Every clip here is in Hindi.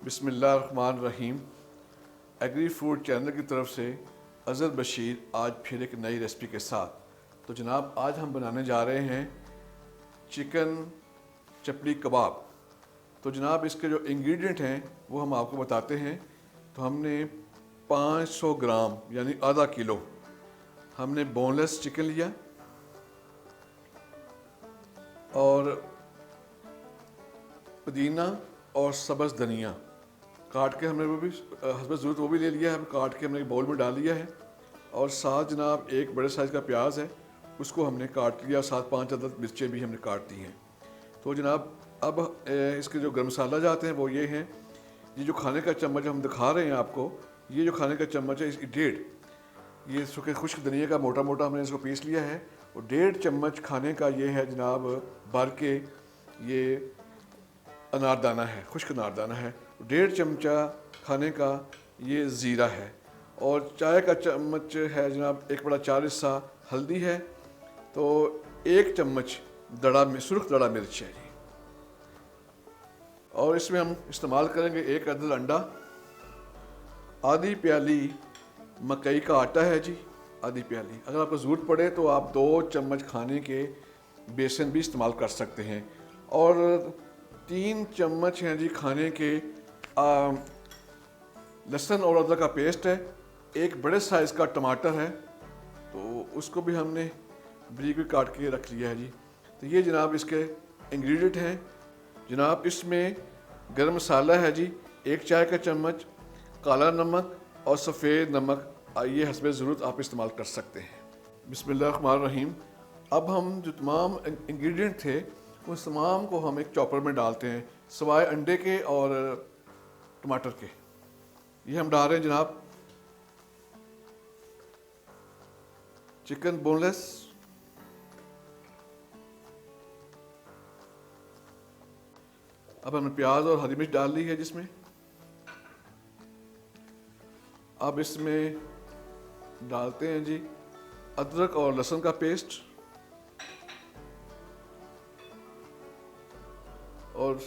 बिस्मिल्लाहिर्रहमानिर्रहीम। एग्री फूड चैनल की तरफ से अज़र बशीर आज फिर एक नई रेसिपी के साथ। तो जनाब आज हम बनाने जा रहे हैं चिकन चपली कबाब। तो जनाब इसके जो इंग्रेडिएंट हैं वो हम आपको बताते हैं। तो हमने 500 ग्राम यानी आधा किलो हमने बोनलेस चिकन लिया और पुदीना और सब्ज़ धनिया काट के हमने वो भी हस्ब ज़रूरत वो भी ले लिया है, काट के हमने एक बाउल में डाल लिया है। और साथ जनाब एक बड़े साइज़ का प्याज है, उसको हमने काट लिया। साथ 5 अदद मिर्चें भी हमने काट दी हैं। तो जनाब अब इसके जो गर्म मसाला जाते हैं वो ये हैं। ये जो खाने का चम्मच हम दिखा रहे हैं आपको, ये जो खाने का चम्मच है इसकी 1.5 ये सूखे खुश्क धनिया का मोटा मोटा हमने इसको पीस लिया है। और 1.5 चम्मच खाने का ये है जनाब भर के ये अनारदाना है, खुश्क अनारदाना है। 1.5 चमचा खाने का ये ज़ीरा है और चाय का चम्मच है जनाब 1 बड़ा 4 हिस्सा हल्दी है। तो 1 चम्मच सुर्ख दड़ा मिर्च है जी। और इसमें हम इस्तेमाल करेंगे 1 अदद अंडा, आधी प्याली मकई का आटा है जी, आधी प्याली। अगर आपको ज़रूरत पड़े तो आप 2 चम्मच खाने के बेसन भी इस्तेमाल कर सकते हैं। और 3 चम्मच हैं जी खाने के लहसुन और अदरक का पेस्ट है। 1 बड़े साइज़ का टमाटर है, तो उसको भी हमने बारीक काट के रख लिया है जी। तो ये जनाब इसके इंग्रेडिएंट हैं। जनाब इसमें गरम मसाला है जी 1 चाय का चम्मच, काला नमक और सफ़ेद नमक ये हस्बे ज़रूरत आप इस्तेमाल कर सकते हैं। बिस्मिल्लाहिर्रहमानिर्रहीम। अब हम जो तमाम इंग्रेडिएंट थे उस तमाम को हम एक चॉपर में डालते हैं, सिवाय अंडे के और टमाटर के। ये हम डाल रहे हैं जनाब चिकन बोनलेस, अब हमने प्याज और हरी मिर्च डाल ली है जिसमें। अब इसमें डालते हैं जी अदरक और लहसुन का पेस्ट और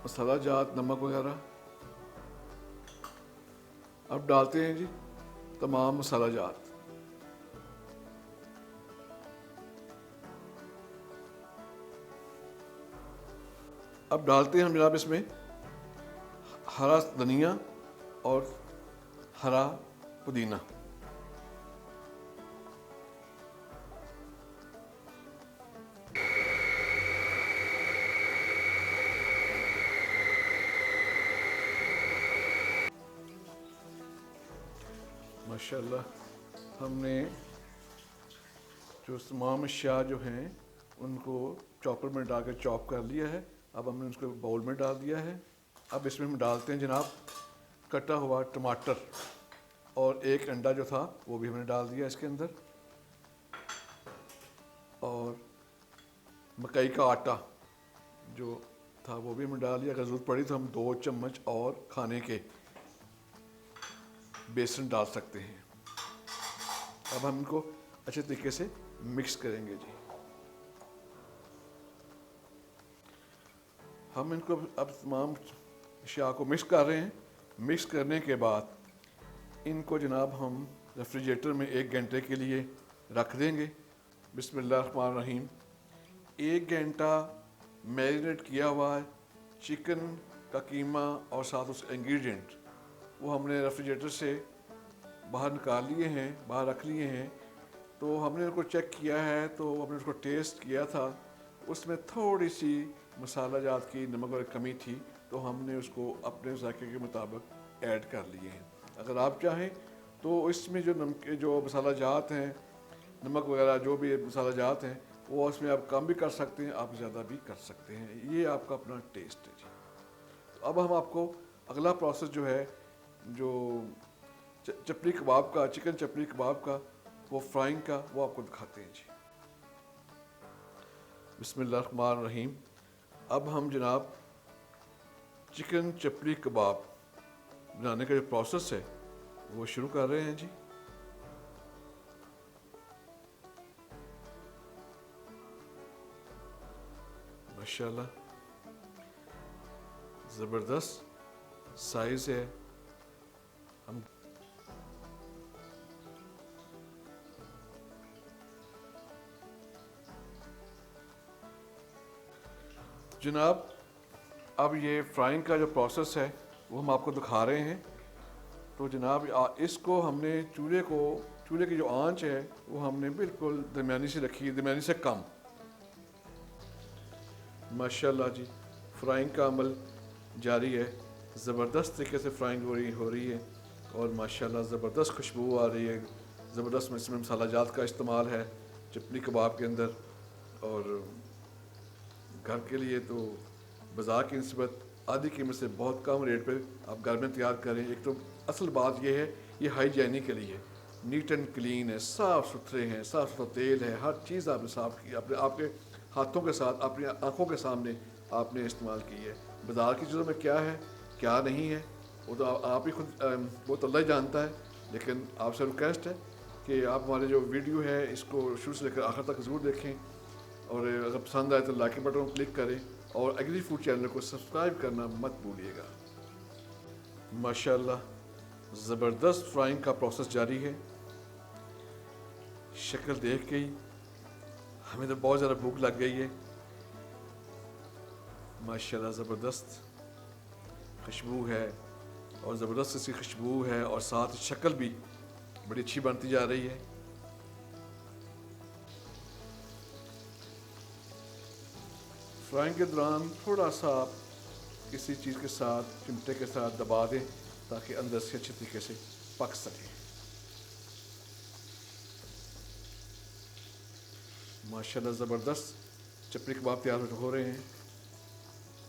मसाला जात नमक वगैरह। अब डालते हैं जी तमाम मसाला जात। अब डालते हैं हम जनाब इसमें हरा धनिया और हरा पुदीना। माशाल्लाह हमने जो तमाम अशिया जो हैं उनको चॉपर में डाल के चॉप कर लिया है। अब हमने उसको बाउल में डाल दिया है। अब इसमें हम डालते हैं जनाब कटा हुआ टमाटर और 1 अंडा जो था वो भी हमने डाल दिया इसके अंदर। और मकई का आटा जो था वो भी हमने डाल दिया। अगर ज़रूरत पड़ी तो हम 2 चम्मच और खाने के बेसन डाल सकते हैं। अब हम इनको अच्छे तरीके से मिक्स करेंगे जी। हम इनको अब तमाम अशिया को मिक्स कर रहे हैं। मिक्स करने के बाद इनको जनाब हम रेफ्रिजरेटर में 1 घंटे के लिए रख देंगे। बिस्मिल्लाहिर्रहमानिर्रहीम। 1 घंटा मैरिनेट किया हुआ है चिकन का कीमा और साथ उसके इंग्रेडिएंट वो हमने रेफ्रिजरेटर से बाहर निकाल लिए हैं, बाहर रख लिए हैं। तो हमने उनको चेक किया है, तो हमने उसको टेस्ट किया था, उसमें थोड़ी सी मसाला जात की नमक और कमी थी, तो हमने उसको अपने जायके के मुताबिक ऐड कर लिए हैं। अगर आप चाहें तो इसमें जो नमक जो मसाला जात हैं, नमक वगैरह जो भी मसाला जात हैं, वो उसमें आप कम भी कर सकते हैं, आप ज़्यादा भी कर सकते हैं। ये आपका अपना टेस्ट है जी। तो अब हम आपको अगला प्रोसेस जो है जो चपली कबाब का, चिकन चपली कबाब का, वो फ्राइंग का, वो आपको दिखाते हैं जी। बिस्मिल्लाहिर्रहमानिर्रहीम। अब हम जनाब चिकन चपली कबाब बनाने का जो प्रोसेस है वो शुरू कर रहे हैं जी। माशाल्लाह ज़बरदस्त साइज़ है। हम जनाब अब ये फ्राइंग का जो प्रोसेस है वो हम आपको दिखा रहे हैं। तो जनाब इसको हमने चूल्हे की जो आंच है वो हमने बिल्कुल दरमियानी से रखी है, दरमियानी से कम। माशाल्लाह जी फ्राइंग का अमल जारी है। ज़बरदस्त तरीके से फ्राइंग हो रही है और माशाल्लाह ज़बरदस्त खुशबू आ रही है। ज़बरदस्त इसमें मसाला जात का इस्तेमाल है चपली कबाब के अंदर। और घर के लिए तो बाज़ार की निस्बत आधी कीमत से बहुत कम रेट पे आप घर में तैयार करें। एक तो असल बात यह है ये हाइजीनिक के लिए नीट एंड क्लीन है, साफ़ सुथरे हैं, साफ़ सुथरा तेल है, हर चीज़ आपने साफ़ की, अपने आपके हाथों के साथ अपनी आंखों के सामने आपने इस्तेमाल की है। बाज़ार की चीज़ों में क्या है क्या नहीं है वो तो आप ही खुद वो तो अल्लाह ही जानता है। लेकिन आपसे रिक्वेस्ट है कि आप हमारे जो वीडियो है इसको शुरू से लेकर आखिर तक ज़रूर देखें और अगर पसंद आए तो लाइक के बटन को क्लिक करें और एग्री फूड चैनल को सब्सक्राइब करना मत भूलिएगा। माशाल्लाह ज़बरदस्त फ्राइंग का प्रोसेस जारी है। शक्ल देख के ही हमें तो बहुत ज़्यादा भूख लग गई है। माशाल्लाह ज़बरदस्त खुशबू है और ज़बरदस्त इसकी खुशबू है और साथ शक्ल भी बड़ी अच्छी बनती जा रही है। फ्राइंग के दौरान थोड़ा सा आप किसी चीज़ के साथ चिमटे के साथ दबा दें ताकि अंदर से अच्छे तरीके से पक सके। माशाल्लाह ज़बरदस्त चपली कबाब तैयार हो रहे हैं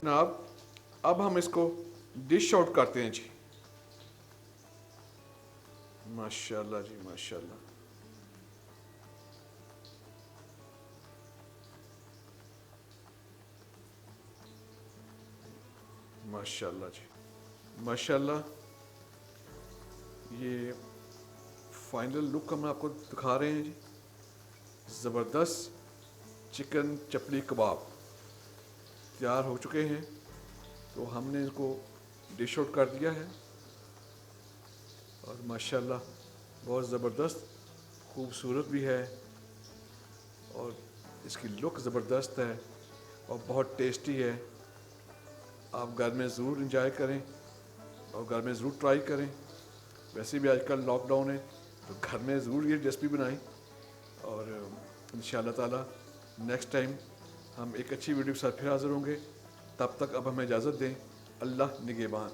जनाब। अब हम इसको डिश आउट करते हैं जी। माशाल्लाह जी माशाल्लाह। माशाल्लाह जी माशाल्लाह। ये फाइनल लुक हम आपको दिखा रहे हैं जी। ज़बरदस्त चिकन चपली कबाब तैयार हो चुके हैं। तो हमने इसको डिश आउट कर दिया है और माशाल्लाह बहुत ज़बरदस्त खूबसूरत भी है और इसकी लुक ज़बरदस्त है और बहुत टेस्टी है। आप घर में ज़रूर इंजॉय करें और घर में ज़रूर ट्राई करें। वैसे भी आजकल लॉकडाउन है तो घर में ज़रूर ये रेसिपी बनाएं और इंशाअल्लाह ताला नेक्स्ट टाइम हम एक अच्छी वीडियो के साथ फिर हाज़िर होंगे। तब तक अब हमें इजाज़त दें। अल्लाह निगहबान।